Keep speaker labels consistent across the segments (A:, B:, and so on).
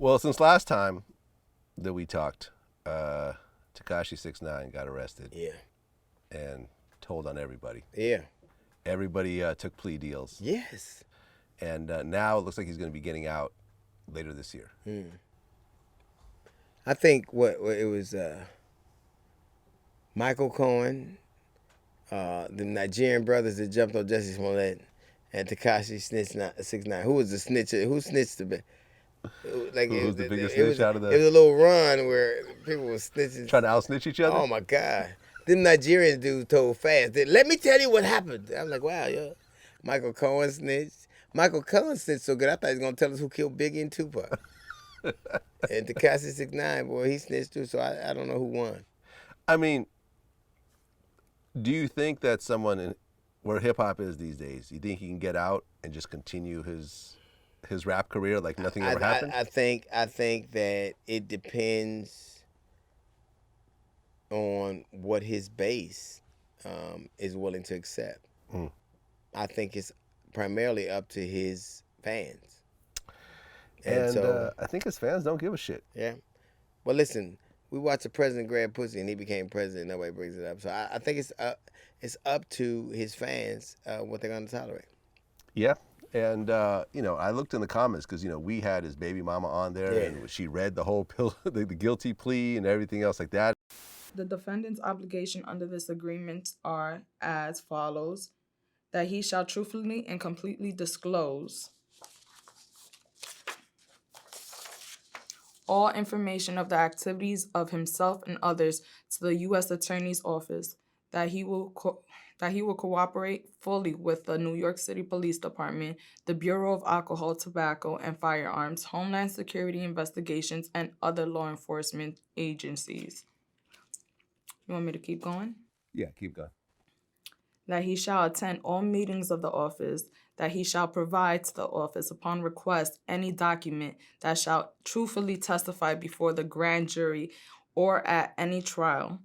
A: Well, since last time that we talked, Tekashi 6ix9ine got arrested
B: Yeah.
A: and told on everybody.
B: Yeah.
A: Everybody took plea deals.
B: Yes.
A: And now it looks like he's going to be getting out later this year.
B: I think what it was Michael Cohen, the Nigerian brothers that jumped on Jussie Smollett, and Tekashi 6ix9ine. Who was the snitch? Who snitched the best? Like
A: Who's the biggest snitch out of
B: It was
A: the...
B: a little run where people were snitching.
A: Trying to out-snitch each other?
B: Oh my God. Them Nigerian dudes told fast. Let me tell you what happened. I'm like, wow, yo. Michael Cohen snitched. Michael Cohen snitched so good, I thought he was going to tell us who killed Biggie and Tupac. And Tekashi 6ix9ine, boy, he snitched too, so I don't know who won.
A: I mean, do you think that someone in where hip-hop is these days, you think he can get out and just continue his rap career like nothing ever happened?
B: I think that it depends on what his base is willing to accept. I think it's primarily up to his fans.
A: And
B: so,
A: I think his fans don't give a shit.
B: Yeah. Well, listen, we watched the president grab pussy and he became president. Nobody brings it up. So I think it's up to his fans what they're going to tolerate.
A: Yeah. And, I looked in the comments because, we had his baby mama on there and she read the whole the guilty plea and everything else like that.
C: The defendant's obligation under this agreement are as follows: that he shall truthfully and completely disclose all information of the activities of himself and others to the U.S. Attorney's Office, that he will cooperate fully with the New York City Police Department, the Bureau of Alcohol, Tobacco, and Firearms, Homeland Security Investigations, and other law enforcement agencies. You want me to keep going?
A: Yeah, keep going.
C: That he shall attend all meetings of the office, that he shall provide to the office upon request any document that shall truthfully testify before the grand jury or at any trial,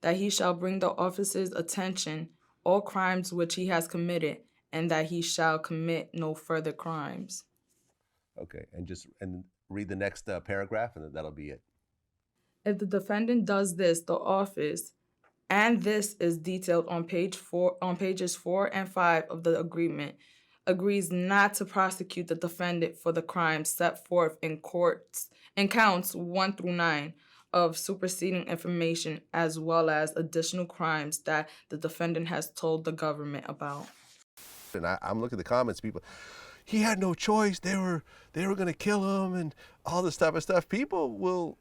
C: that he shall bring the office's attention all crimes which he has committed, and that he shall commit no further crimes.
A: Okay, and read the next paragraph, and that'll be it.
C: If the defendant does this, the office, and this is detailed on pages 4 and 5 of the agreement, agrees not to prosecute the defendant for the crimes set forth in counts 1 through 9 of superseding information, as well as additional crimes that the defendant has told the government about.
A: And I'm looking at the comments, people, he had no choice. They were going to kill him and all this type of stuff. People will,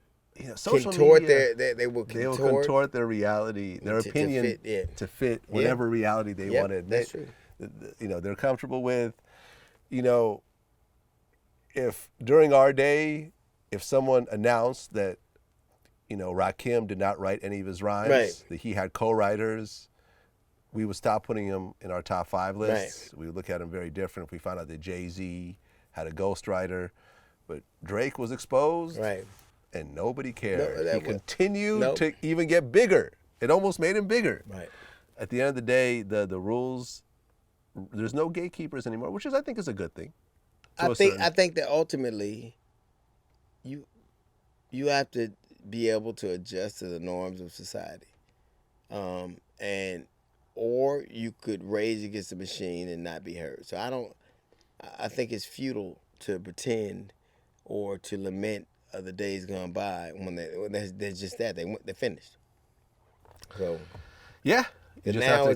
A: social media,
B: they will
A: contort their reality, their opinion to fit whatever reality they want to admit.
B: That's true.
A: They're comfortable with. If during our day, if someone announced that, Rakim did not write any of his rhymes, that he had co-writers, we would stop putting him in our top 5 lists. We would look at him very different if we found out that Jay-Z had a ghostwriter. But Drake was exposed, and nobody cared. He continued to even get bigger. It almost made him bigger. At the end of the day, the rules, there's no gatekeepers anymore, which I think is a good thing.
B: I think that ultimately, you have to be able to adjust to the norms of society, or you could rage against the machine and not be heard. So I think it's futile to pretend or to lament the days gone by when they're just that they're finished. So
A: yeah,
B: the now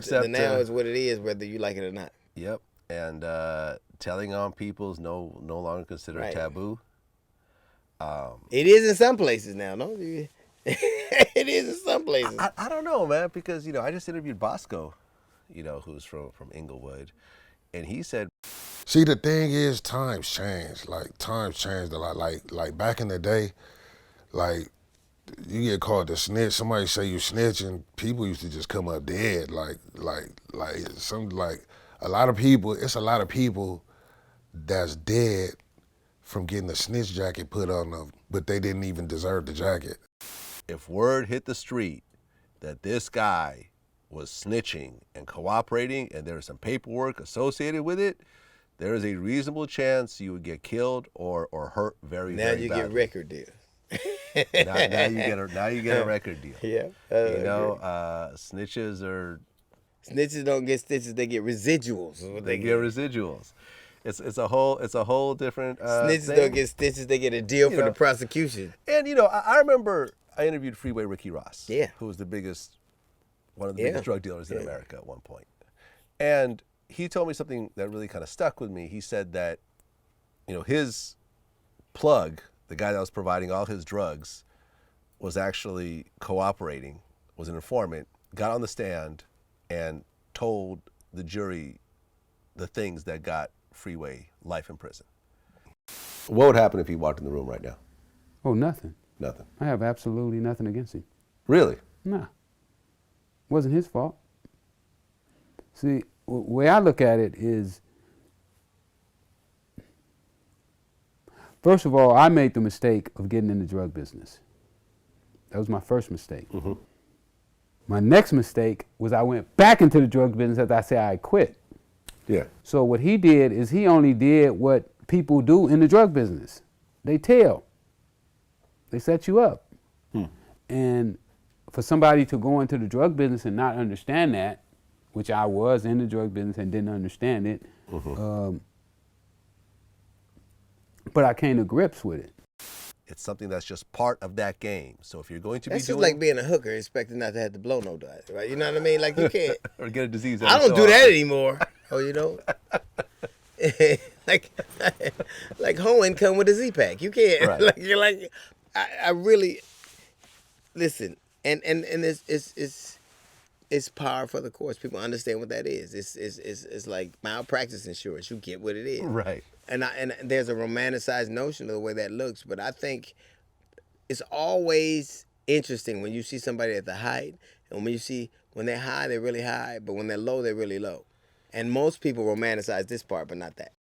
B: is what it is, whether you like it or not.
A: Yep, and telling on people is no longer considered taboo.
B: It is in some places now, no? It is in some places.
A: I don't know, man, because I just interviewed Bosco, who's from Inglewood, and he said,
D: see, the thing is, times change. Like, times changed a lot. Like back in the day, like, you get called a snitch, somebody say you snitching, people used to just come up dead. It's a lot of people that's dead from getting a snitch jacket put on them, but they didn't even deserve the jacket.
A: If word hit the street that this guy was snitching and cooperating and there was some paperwork associated with it, there is a reasonable chance you would get killed or hurt very,
B: Now
A: very
B: you
A: badly.
B: get record deals.
A: now you get a record deal.
B: Yeah.
A: You know, snitches are
B: Snitches don't get stitches; they get residuals. Is what
A: they get residuals. It's a whole different
B: Snitches
A: thing.
B: don't get stitches; they get a deal for the prosecution.
A: And you know, I remember I interviewed Freeway Ricky Ross,
B: Yeah.
A: who was one of the
B: Yeah.
A: biggest drug dealers in America at one point. And he told me something that really kind of stuck with me. He said that, you know, his plug, the guy that was providing all his drugs, was actually cooperating, was an informant, got on the stand, and told the jury the things that got Freeway life in prison. What would happen if he walked in the room right now?
E: Oh, nothing.
A: Nothing.
E: I have absolutely nothing against him.
A: Really?
E: Nah. Wasn't his fault. See, the way I look at it is, first of all, I made the mistake of getting in the drug business. That was my first mistake.
A: Mm-hmm.
E: My next mistake was I went back into the drug business after I said I quit.
A: Yeah.
E: So what he did is he only did what people do in the drug business. They tell. They set you up. And for somebody to go into the drug business and not understand that, which I was in the drug business and didn't understand it, but I came to grips with it.
A: It's something that's just part of that game. So if you're going to
B: That's
A: be
B: just
A: doing
B: like being a hooker, expecting not to have to blow no dice, right? You know what I mean? Like you can't.
A: or get a disease,
B: I don't do that anymore. Oh, you know, like Cohen come with a Z-Pack. You can't.
A: Right.
B: Like you're like, I really listen, and it's power for the courts. People understand what that is. It's like malpractice insurance. You get what it is.
A: Right.
B: And there's a romanticized notion of the way that looks, but I think it's always interesting when you see somebody at the height, and when they're high, they're really high, but when they're low, they're really low. And most people romanticize this part, but not that.